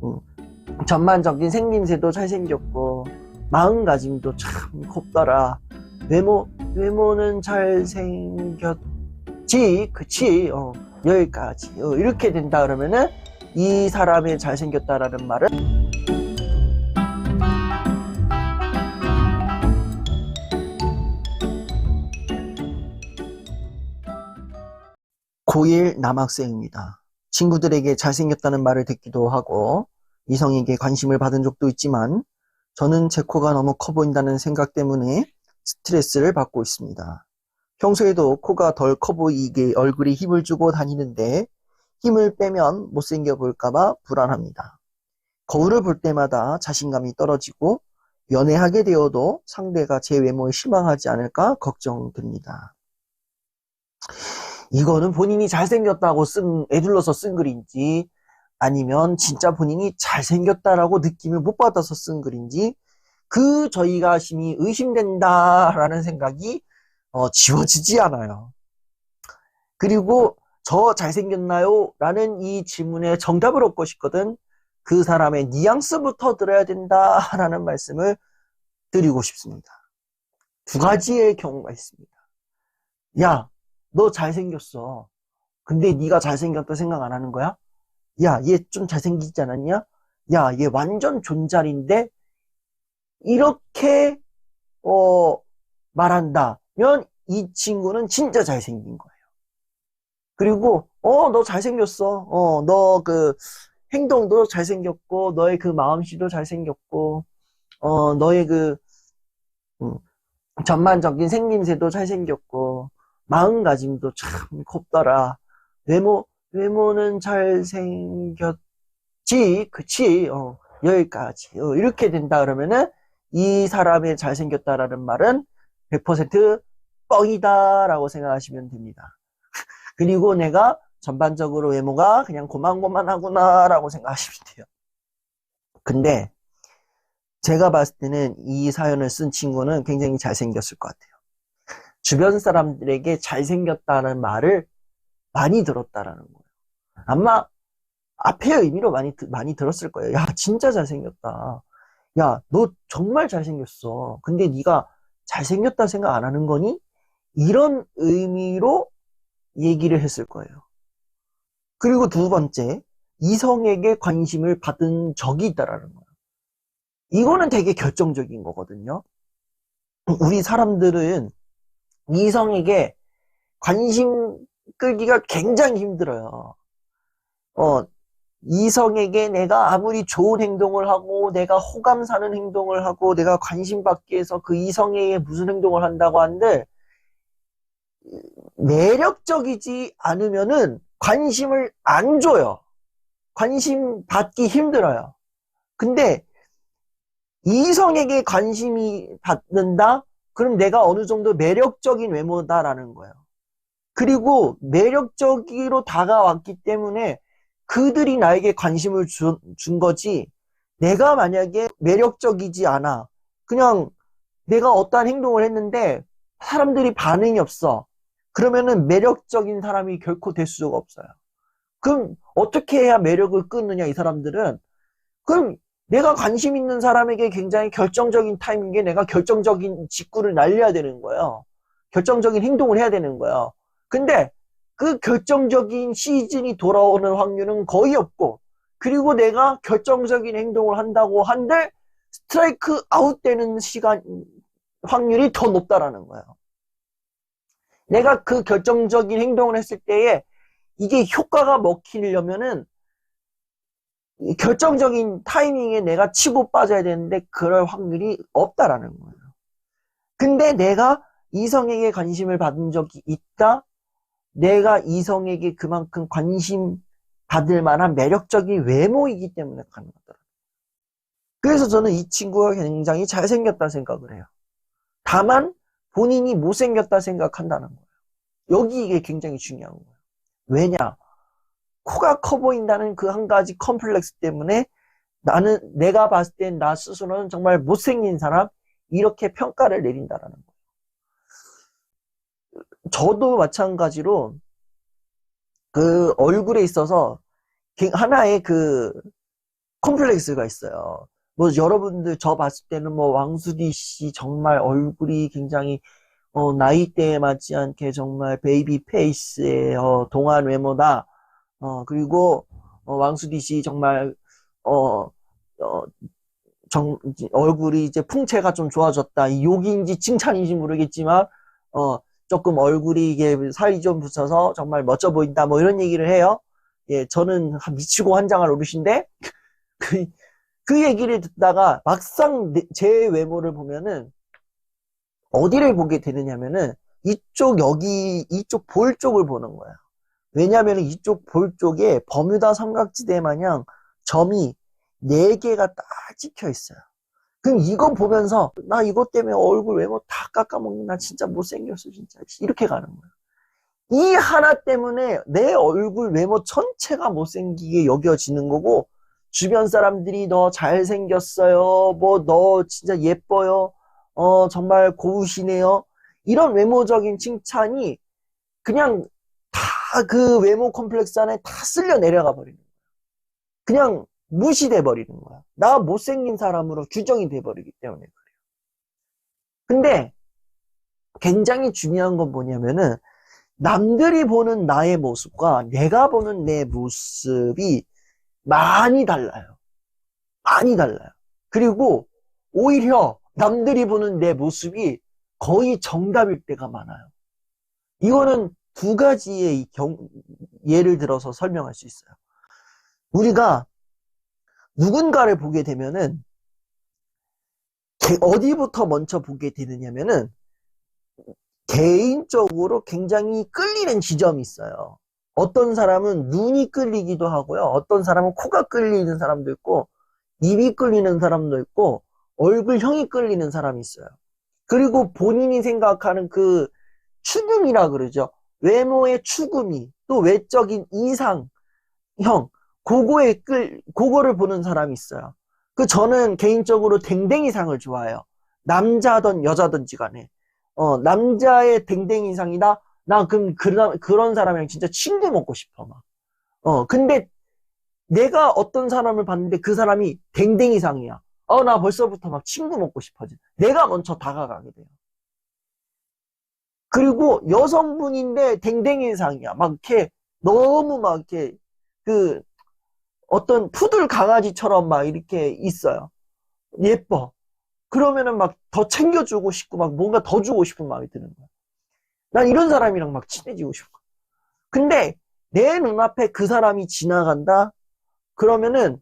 음, 전반적인 생김새도 잘생겼고 마음가짐도 참 곱더라. 외모는 잘생겼지, 그치? 여기까지. 이렇게 된다 그러면은 이 사람이 잘생겼다라는 말은 고1 남학생입니다. 친구들에게 잘생겼다는 말을 듣기도 하고 이성에게 관심을 받은 적도 있지만 저는 제 코가 너무 커 보인다는 생각 때문에 스트레스를 받고 있습니다. 평소에도 코가 덜 커 보이게 얼굴에 힘을 주고 다니는데 힘을 빼면 못생겨 보일까봐 불안합니다. 거울을 볼 때마다 자신감이 떨어지고 연애하게 되어도 상대가 제 외모에 실망하지 않을까 걱정됩니다. 이거는 본인이 잘생겼다고 애둘러서 쓴 글인지 아니면 진짜 본인이 잘생겼다라고 느낌을 못 받아서 쓴 글인지 저희가 심히 의심된다라는 생각이 지워지지 않아요. 그리고 저 잘생겼나요? 라는 이 질문에 정답을 얻고 싶거든 그 사람의 뉘앙스부터 들어야 된다라는 말씀을 드리고 싶습니다. 두 가지의 경우가 있습니다. 야, 너 잘생겼어. 근데 네가 잘생겼다 생각 안 하는 거야? 야, 얘 좀 잘생기지 않았냐? 야, 얘 완전 존잘인데? 이렇게 말한다면 이 친구는 진짜 잘생긴 거예요. 그리고 너 잘생겼어. 너 행동도 잘생겼고 너의 마음씨도 잘생겼고 너의 음, 전반적인 생김새도 잘생겼고 마음가짐도 참 곱더라. 외모는 잘생겼지, 그치? 여기까지. 이렇게 된다 그러면은 이 사람이 잘생겼다라는 말은 100% 뻥이다라고 생각하시면 됩니다. 그리고 내가 전반적으로 외모가 그냥 고만고만하구나라고 생각하시면 돼요. 근데 제가 봤을 때는 이 사연을 쓴 친구는 굉장히 잘생겼을 것 같아요. 주변 사람들에게 잘생겼다는 말을 많이 들었다라는 거예요. 아마 앞의 의미로 많이 들었을 거예요. 야, 진짜 잘생겼다. 야, 너 정말 잘생겼어. 근데 네가 잘생겼다 생각 안 하는 거니? 이런 의미로 얘기를 했을 거예요. 그리고 두 번째, 이성에게 관심을 받은 적이 있다라는 거예요. 이거는 되게 결정적인 거거든요. 우리 사람들은 이성에게 관심 끌기가 굉장히 힘들어요. 어, 이성에게 내가 아무리 좋은 행동을 하고 내가 호감 사는 행동을 하고 내가 관심 받기 위해서 그 이성에게 무슨 행동을 한다고 한들 매력적이지 않으면은 관심을 안 줘요. 관심 받기 힘들어요. 근데 이성에게 관심이 받는다? 그럼 내가 어느 정도 매력적인 외모다라는 거예요. 그리고 매력적으로 다가왔기 때문에 그들이 나에게 관심을 준 거지. 내가 만약에 매력적이지 않아. 그냥 내가 어떠한 행동을 했는데 사람들이 반응이 없어. 그러면은 매력적인 사람이 결코 될 수가 없어요. 그럼 어떻게 해야 매력을 끊느냐, 이 사람들은? 그럼 내가 관심 있는 사람에게 굉장히 결정적인 타이밍에 내가 결정적인 직구를 날려야 되는 거예요. 결정적인 행동을 해야 되는 거예요. 근데 그 결정적인 시즌이 돌아오는 확률은 거의 없고, 그리고 내가 결정적인 행동을 한다고 한들 스트라이크 아웃 되는 확률이 더 높다라는 거예요. 내가 그 결정적인 행동을 했을 때에 이게 효과가 먹히려면은 결정적인 타이밍에 내가 치고 빠져야 되는데 그럴 확률이 없다라는 거예요. 근데 내가 이성에게 관심을 받은 적이 있다? 내가 이성에게 그만큼 관심 받을 만한 매력적인 외모이기 때문에 가능하더라. 그래서 저는 이 친구가 굉장히 잘생겼다 생각을 해요. 다만 본인이 못생겼다 생각한다는 거예요. 여기 이게 굉장히 중요한 거예요. 왜냐? 코가 커 보인다는 그 한 가지 컴플렉스 때문에 내가 봤을 땐 나 스스로는 정말 못생긴 사람, 이렇게 평가를 내린다라는 거예요. 저도 마찬가지로 그 얼굴에 있어서 하나의 콤플렉스가 있어요. 뭐 여러분들 저 봤을 때는 뭐 왕수디 씨 정말 얼굴이 굉장히 나이대에 맞지 않게 정말 베이비 페이스의 동안 외모다. 그리고 왕수디 씨 정말 어, 어, 얼굴이 이제 풍채가 좀 좋아졌다. 이 욕인지 칭찬인지 모르겠지만 조금 얼굴이 이게 살이 좀 붙어서 정말 멋져 보인다. 뭐 이런 얘기를 해요. 예, 저는 미치고 환장할 어르신데 그, 그 얘기를 듣다가 막상 제 외모를 보면은 어디를 보게 되느냐면은 이쪽 볼 쪽을 보는 거야. 왜냐하면 이쪽 볼 쪽에 버뮤다 삼각지대 마냥 점이 4개가 딱 찍혀 있어요. 그럼 이거 보면서 나 이것 때문에 얼굴 외모 다 깎아먹는 나 진짜 못생겼어 진짜 이렇게 가는 거야. 이 하나 때문에 내 얼굴 외모 전체가 못생기게 여겨지는 거고 주변 사람들이 너 잘생겼어요. 뭐 너 진짜 예뻐요. 정말 고우시네요. 이런 외모적인 칭찬이 그냥 다 그 외모 컴플렉스 안에 다 쓸려 내려가 버리는 거야. 그냥 무시돼 버리는 거야. 나 못생긴 사람으로 규정이 돼 버리기 때문에 그래요. 근데 굉장히 중요한 건 뭐냐면은 남들이 보는 나의 모습과 내가 보는 내 모습이 많이 달라요. 많이 달라요. 그리고 오히려 남들이 보는 내 모습이 거의 정답일 때가 많아요. 이거는 두 가지의 예를 들어서 설명할 수 있어요. 우리가 누군가를 보게 되면은 어디부터 먼저 보게 되느냐면은 개인적으로 굉장히 끌리는 지점이 있어요. 어떤 사람은 눈이 끌리기도 하고요. 어떤 사람은 코가 끌리는 사람도 있고 입이 끌리는 사람도 있고 얼굴형이 끌리는 사람이 있어요. 그리고 본인이 생각하는 그 추금이라 그러죠. 외모의 추금이 또 외적인 이상형 그거를 보는 사람이 있어요. 저는 개인적으로 댕댕이상을 좋아해요. 남자든 여자든지 간에 남자의 댕댕이상이다. 나 그럼 그런 사람이랑 진짜 친구 먹고 싶어 막. 근데 내가 어떤 사람을 봤는데 그 사람이 댕댕이상이야. 나 벌써부터 막 친구 먹고 싶어져. 내가 먼저 다가가게 돼요. 그리고 여성분인데 댕댕이상이야. 막 이렇게 너무 막 이렇게 그 어떤 푸들 강아지처럼 막 이렇게 있어요. 예뻐. 그러면은 막 더 챙겨주고 싶고 막 뭔가 더 주고 싶은 마음이 드는 거야. 난 이런 사람이랑 막 친해지고 싶어. 근데 내 눈앞에 그 사람이 지나간다? 그러면은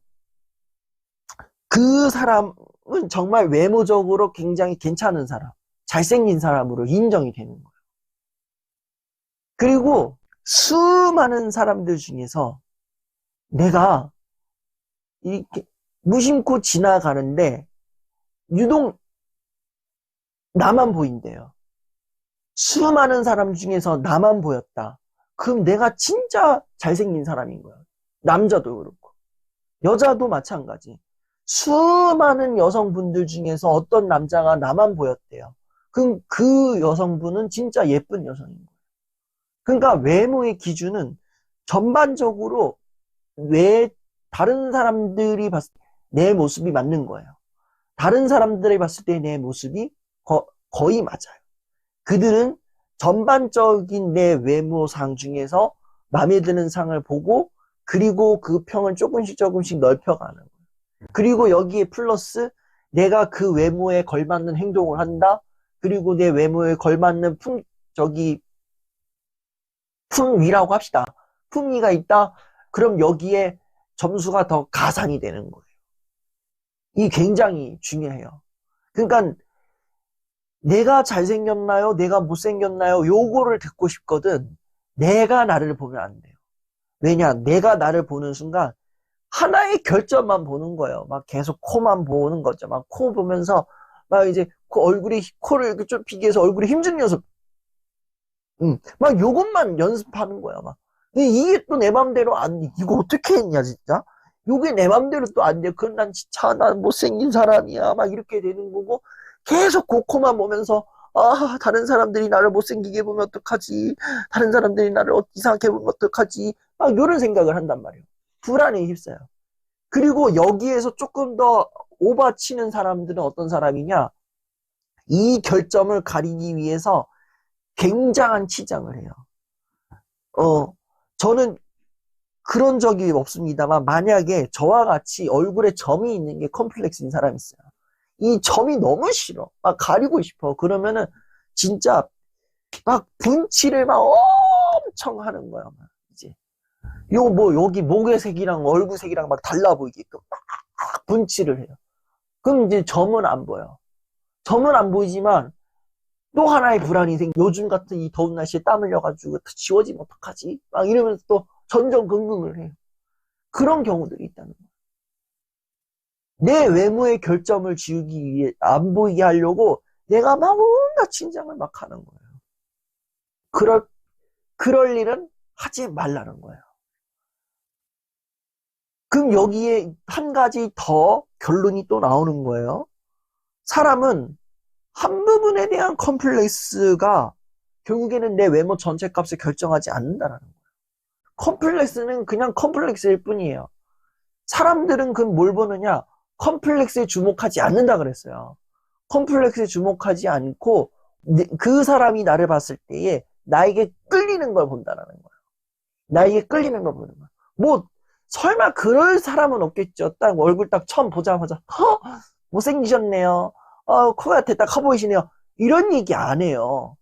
그 사람은 정말 외모적으로 굉장히 괜찮은 사람, 잘생긴 사람으로 인정이 되는 거예요. 그리고 수많은 사람들 중에서 내가 이렇게 무심코 지나가는데 유독 나만 보인대요. 수많은 사람 중에서 나만 보였다. 그럼 내가 진짜 잘생긴 사람인 거야. 남자도 그렇고 여자도 마찬가지. 수많은 여성분들 중에서 어떤 남자가 나만 보였대요. 그럼 그 여성분은 진짜 예쁜 여성인 거예요. 그러니까 외모의 기준은 전반적으로 왜 다른 사람들이 봤을 때 내 모습이 맞는 거예요. 다른 사람들이 봤을 때 내 모습이 거의 맞아요. 그들은 전반적인 내 외모상 중에서 마음에 드는 상을 보고 그리고 그 평을 조금씩 조금씩 넓혀가는 거예요. 그리고 여기에 플러스 내가 그 외모에 걸맞는 행동을 한다. 그리고 내 외모에 걸맞는 품위라고 합시다. 품위가 있다. 그럼 여기에 점수가 더 가산이 되는 거예요. 이 굉장히 중요해요. 그러니까 내가 잘생겼나요? 내가 못생겼나요? 요거를 듣고 싶거든. 내가 나를 보면 안 돼요. 왜냐? 내가 나를 보는 순간 하나의 결점만 보는 거예요. 막 계속 코만 보는 거죠. 막 코 보면서 막 이제 코를 좀 비교해서 얼굴에 힘준 녀석. 막 요것만 연습하는 거야. 막. 근데 이게 또 내 맘대로 안 돼. 이거 어떻게 했냐, 진짜? 요게 내 맘대로 또 안 돼. 그건 난 진짜 난 못생긴 사람이야. 막 이렇게 되는 거고 계속 그 코만 보면서 다른 사람들이 나를 못생기게 보면 어떡하지? 다른 사람들이 나를 이상하게 보면 어떡하지? 막 이런 생각을 한단 말이에요. 불안에 휩싸여. 그리고 여기에서 조금 더 오버치는 사람들은 어떤 사람이냐? 이 결점을 가리기 위해서 굉장한 치장을 해요. 저는 그런 적이 없습니다만, 만약에 저와 같이 얼굴에 점이 있는 게 컴플렉스인 사람이 있어요. 이 점이 너무 싫어. 막 가리고 싶어. 그러면은 진짜 막 분칠을 막 엄청 하는 거야. 막 이제 여기 목의 색이랑 얼굴 색이랑 막 달라 보이게끔 막 분칠을 해요. 그럼 이제 점은 안 보여. 점은 안 보이지만 또 하나의 불안이 생겨. 요즘 같은 이 더운 날씨에 땀 흘려가지고 지워지면 어떡하지? 막 이러면서 또 전전긍긍을 해요. 그런 경우들이 있다는 거예요. 내 외모의 결점을 지우기 위해 안 보이게 하려고 내가 막 온갖 친장을 막 하는 거예요. 그럴 일은 하지 말라는 거예요. 그럼 여기에 한 가지 더 결론이 또 나오는 거예요. 사람은 한 부분에 대한 컴플렉스가 결국에는 내 외모 전체 값을 결정하지 않는다라는 거예요. 컴플렉스는 그냥 컴플렉스일 뿐이에요. 사람들은 그럼 뭘 보느냐? 컴플렉스에 주목하지 않는다 그랬어요. 컴플렉스에 주목하지 않고 그 사람이 나를 봤을 때에 나에게 끌리는 걸 본다라는 거예요. 나에게 끌리는 걸 보는 거예요. 뭐 설마 그럴 사람은 없겠죠. 딱 얼굴 딱 처음 보자마자 못생기셨네요. 코가 됐다 커 보이시네요. 이런 얘기 안 해요.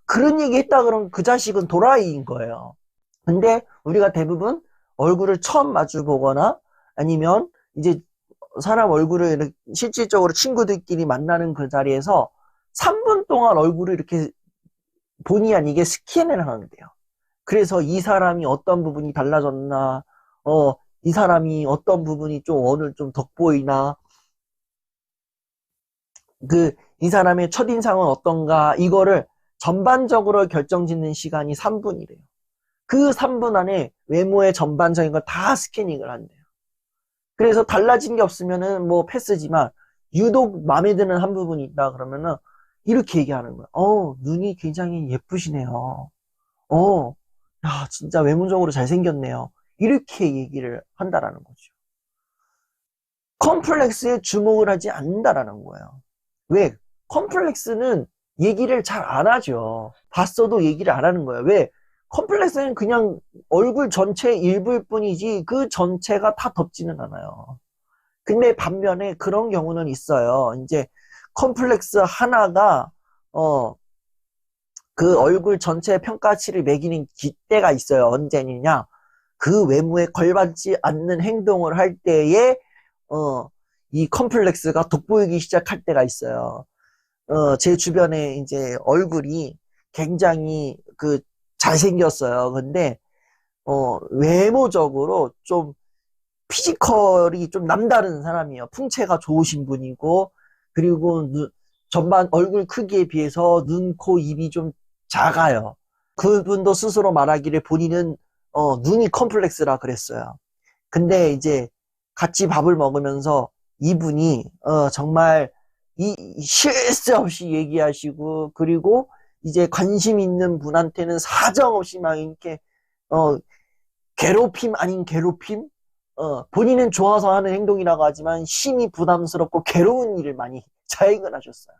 그런 얘기 했다 그러면 그 자식은 도라이인 거예요. 근데 우리가 대부분 얼굴을 처음 마주 보거나 아니면 이제 사람 얼굴을 실질적으로 친구들끼리 만나는 그 자리에서 3분 동안 얼굴을 이렇게 본의 아니게 스캔을 하는데요. 그래서 이 사람이 어떤 부분이 달라졌나, 이 사람이 어떤 부분이 좀 오늘 좀 돋보이나, 이 사람의 첫인상은 어떤가, 이거를 전반적으로 결정짓는 시간이 3분이래요. 그 3분 안에 외모의 전반적인 걸 다 스캐닝을 한대요. 그래서 달라진 게 없으면은 뭐 패스지만, 유독 마음에 드는 한 부분이 있다 그러면은, 이렇게 얘기하는 거예요. 눈이 굉장히 예쁘시네요. 야, 진짜 외모적으로 잘생겼네요. 이렇게 얘기를 한다라는 거죠. 컴플렉스에 주목을 하지 않는다라는 거예요. 왜? 컴플렉스는 얘기를 잘 안 하죠. 봤어도 얘기를 안 하는 거예요. 왜? 컴플렉스는 그냥 얼굴 전체 일부일 뿐이지 그 전체가 다 덮지는 않아요. 근데 반면에 그런 경우는 있어요. 이제 컴플렉스 하나가 그 얼굴 전체 평가치를 매기는 기대가 있어요. 언제냐? 그 외모에 걸맞지 않는 행동을 할 때에 이 컴플렉스가 돋보이기 시작할 때가 있어요. 제 주변에 이제 얼굴이 굉장히 잘생겼어요. 근데 외모적으로 좀 피지컬이 좀 남다른 사람이에요. 풍채가 좋으신 분이고 그리고 전반 얼굴 크기에 비해서 눈, 코, 입이 좀 작아요. 그분도 스스로 말하기를 본인은 눈이 컴플렉스라 그랬어요. 근데 이제 같이 밥을 먹으면서 이분이 정말 쉴 새 없이 얘기하시고 그리고 이제 관심 있는 분한테는 사정없이 막 이렇게 괴롭힘 아닌 괴롭힘 본인은 좋아서 하는 행동이라고 하지만 심히 부담스럽고 괴로운 일을 많이 자행을 하셨어요.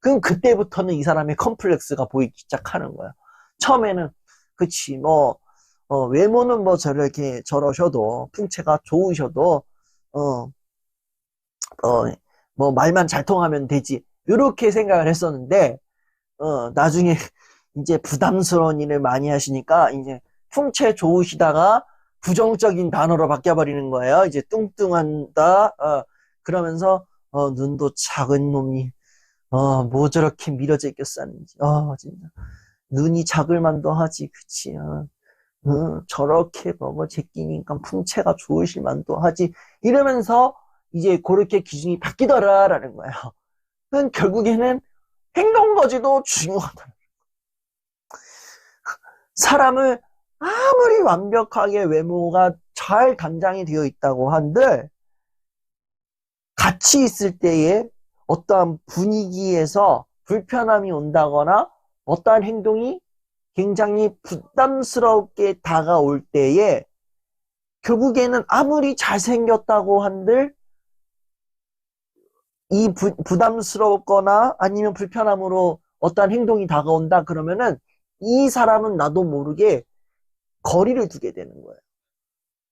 그럼 그때부터는 이 사람의 컴플렉스가 보이기 시작하는 거예요. 처음에는 그치 외모는 뭐 저러셔도 풍채가 좋으셔도 뭐 말만 잘 통하면 되지 이렇게 생각을 했었는데 나중에 이제 부담스러운 일을 많이 하시니까 이제 풍채 좋으시다가 부정적인 단어로 바뀌어버리는 거예요. 이제 뚱뚱한다 그러면서 눈도 작은 놈이 뭐 저렇게 밀어져 있겠었는지 진짜 눈이 작을 만도 하지 그치 저렇게 먹어 제끼니까 풍채가 좋으실 만도 하지 이러면서 이제 그렇게 기준이 바뀌더라라는 거예요. 그건 결국에는 행동거지도 중요하다. 사람을 아무리 완벽하게 외모가 잘 단장이 되어 있다고 한들 같이 있을 때에 어떠한 분위기에서 불편함이 온다거나 어떠한 행동이 굉장히 부담스럽게 다가올 때에 결국에는 아무리 잘생겼다고 한들 이 부담스럽거나 아니면 불편함으로 어떠한 행동이 다가온다 그러면은 이 사람은 나도 모르게 거리를 두게 되는 거예요.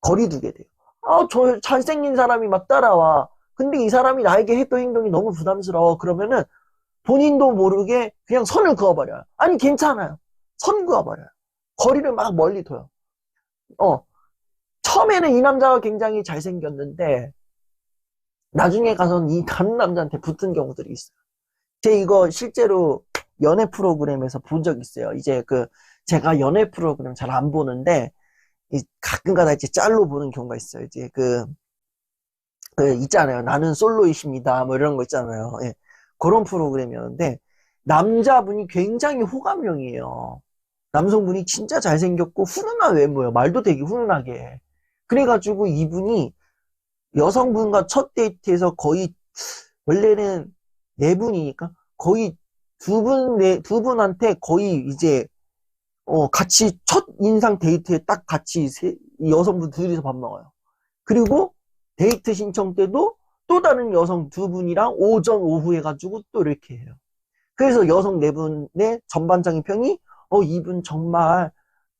거리 두게 돼요. 아, 저 잘생긴 사람이 막 따라와. 근데 이 사람이 나에게 했던 행동이 너무 부담스러워. 그러면은 본인도 모르게 그냥 선을 그어버려요. 아니, 괜찮아요. 선 그어버려요. 거리를 막 멀리 둬요. 처음에는 이 남자가 굉장히 잘생겼는데 나중에 가서는 이 다른 남자한테 붙은 경우들이 있어요. 제 이거 실제로 연애 프로그램에서 본 적 있어요. 이제 제가 연애 프로그램 잘 안 보는데 가끔가다 이제 짤로 보는 경우가 있어요. 이제 있잖아요. 나는 솔로이십니다. 뭐 이런 거 있잖아요. 예. 그런 프로그램이었는데 남자분이 굉장히 호감형이에요. 남성분이 진짜 잘생겼고 훈훈한 외모예요. 말도 되게 훈훈하게 해. 그래가지고 이분이 여성분과 첫 데이트에서 거의 원래는 네 분이니까 거의 두 분한테 거의 이제 같이 첫 인상 데이트에 딱 같이 여성분 둘이서 밥 먹어요. 그리고 데이트 신청 때도 또 다른 여성 두 분이랑 오전 오후 해가지고 또 이렇게 해요. 그래서 여성 네 분의 전반적인 평이 이분 정말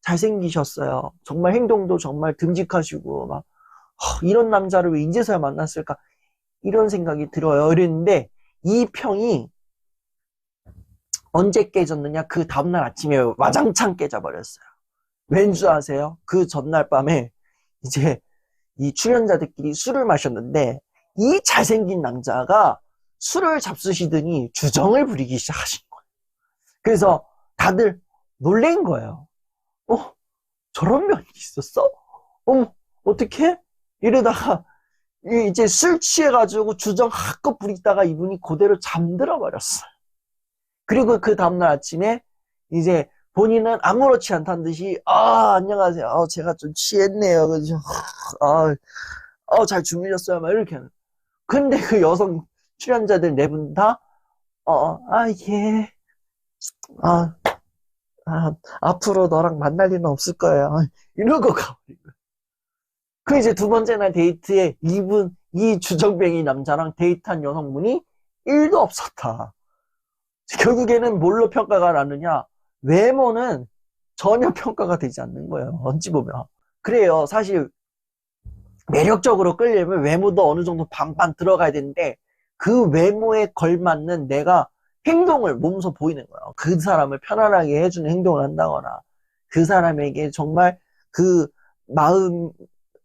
잘생기셨어요. 정말 행동도 정말 듬직하시고 막 이런 남자를 왜 이제서야 만났을까 이런 생각이 들어요. 이랬는데 이 평이 언제 깨졌느냐? 그 다음날 아침에 와장창 깨져버렸어요. 왠지 아세요? 그 전날 밤에 이제 이 출연자들끼리 술을 마셨는데 이 잘생긴 남자가 술을 잡수시더니 주정을 부리기 시작하신 거예요. 그래서 다들 놀란 거예요. 저런 면이 있었어? 어떻게? 이러다가 이제 술 취해가지고 주정 한껏 부리다가 이분이 그대로 잠들어 버렸어요. 그리고 그 다음날 아침에 이제 본인은 아무렇지 않다는 듯이 안녕하세요. 제가 좀 취했네요. 그래서 잘 주무셨어요. 막 이렇게 하는. 근데 그 여성 출연자들 네 분 다 예. 앞으로 너랑 만날 일은 없을 거예요. 이러고 가버린 거예요. 그 이제 두 번째 날 데이트에 이 주정뱅이 남자랑 데이트한 여성분이 1도 없었다. 결국에는 뭘로 평가가 나느냐? 외모는 전혀 평가가 되지 않는 거예요. 어찌 보면. 그래요. 사실 매력적으로 끌려면 외모도 어느 정도 반반 들어가야 되는데 그 외모에 걸맞는 내가 행동을 몸소 보이는 거예요. 그 사람을 편안하게 해주는 행동을 한다거나 그 사람에게 정말 그 마음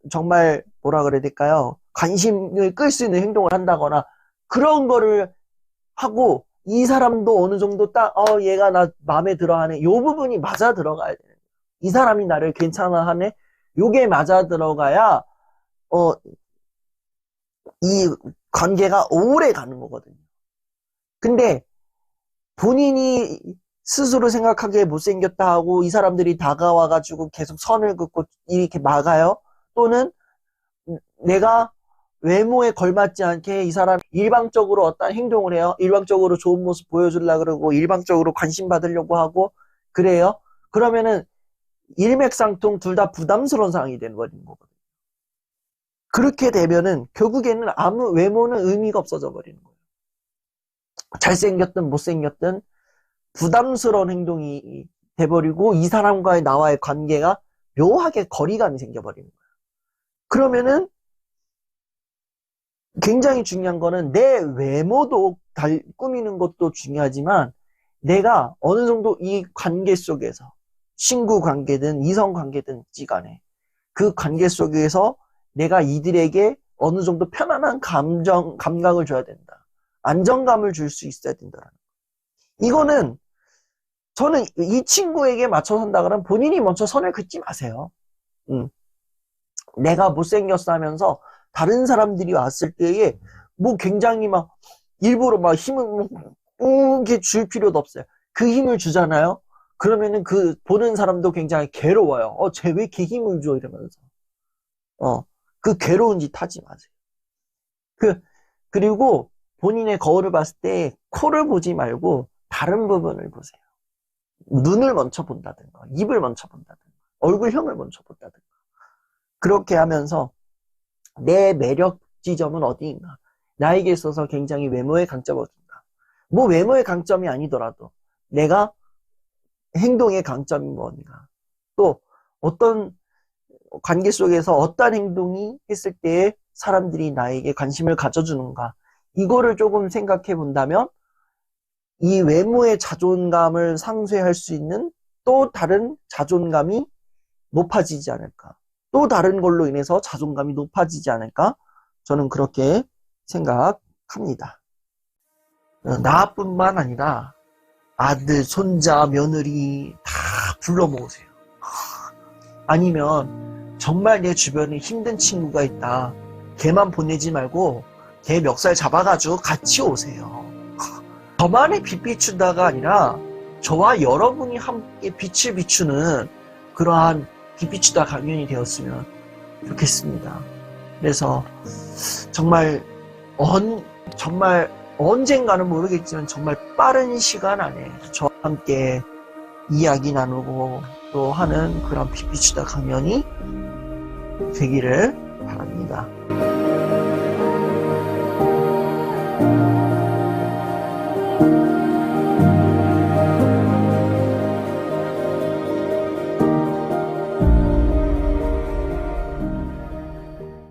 정말 뭐라 그래야 될까요? 관심을 끌 수 있는 행동을 한다거나 그런 거를 하고 이 사람도 어느 정도 딱 얘가 나 마음에 들어하네. 요 부분이 맞아 들어가야 돼요. 이 사람이 나를 괜찮아하네. 요게 맞아 들어가야 이 관계가 오래 가는 거거든요. 근데 본인이 스스로 생각하기에 못생겼다 하고 이 사람들이 다가와가지고 계속 선을 긋고 이렇게 막아요. 또는 내가 외모에 걸맞지 않게 이 사람 일방적으로 어떤 행동을 해요. 일방적으로 좋은 모습 보여주려고 그러고 일방적으로 관심 받으려고 하고 그래요. 그러면은 일맥상통 둘 다 부담스러운 상황이 되는 거거든요. 그렇게 되면은 결국에는 아무 외모는 의미가 없어져 버리는 거예요. 잘생겼든 못생겼든 부담스러운 행동이 돼버리고 이 사람과의 나와의 관계가 묘하게 거리감이 생겨버리는 거예요. 그러면은 굉장히 중요한 거는 내 외모도 꾸미는 것도 중요하지만 내가 어느 정도 이 관계 속에서 친구 관계든 이성 관계든 간에 그 관계 속에서 내가 이들에게 어느 정도 편안한 감각을 줘야 된다. 안정감을 줄 수 있어야 된다는 거. 이거는 저는 이 친구에게 맞춰 산다 그러면 본인이 먼저 선을 긋지 마세요. 내가 못생겼어 하면서 다른 사람들이 왔을 때에 뭐 굉장히 막 일부러 막 힘을 이렇게 줄 필요도 없어요. 그 힘을 주잖아요. 그러면은 그 보는 사람도 굉장히 괴로워요. 쟤 왜 이렇게 힘을 줘? 이러면서. 그 괴로운 짓 하지 마세요. 그리고 본인의 거울을 봤을 때 코를 보지 말고 다른 부분을 보세요. 눈을 먼저 본다든가, 입을 먼저 본다든가, 얼굴형을 먼저 본다든가. 그렇게 하면서 내 매력 지점은 어디인가? 나에게 있어서 굉장히 외모의 강점은 어딘가? 뭐 외모의 강점이 아니더라도 내가 행동의 강점이 뭔가? 또 어떤 관계 속에서 어떤 행동이 했을 때 사람들이 나에게 관심을 가져주는가? 이거를 조금 생각해 본다면 이 외모의 자존감을 상쇄할 수 있는 또 다른 자존감이 높아지지 않을까? 또 다른 걸로 인해서 자존감이 높아지지 않을까? 저는 그렇게 생각합니다. 나뿐만 아니라 아들, 손자, 며느리 다 불러 모으세요. 아니면 정말 내 주변에 힘든 친구가 있다. 걔만 보내지 말고 걔 멱살 잡아가지고 같이 오세요. 저만의 빛 비춘다가 아니라 저와 여러분이 함께 빛을 비추는 그러한 빛 비추다 강연이 되었으면 좋겠습니다. 그래서 정말 언젠가는 모르겠지만 정말 빠른 시간 안에 저와 함께 이야기 나누고 또 하는 그런 빛 비추다 강연이 되기를 바랍니다.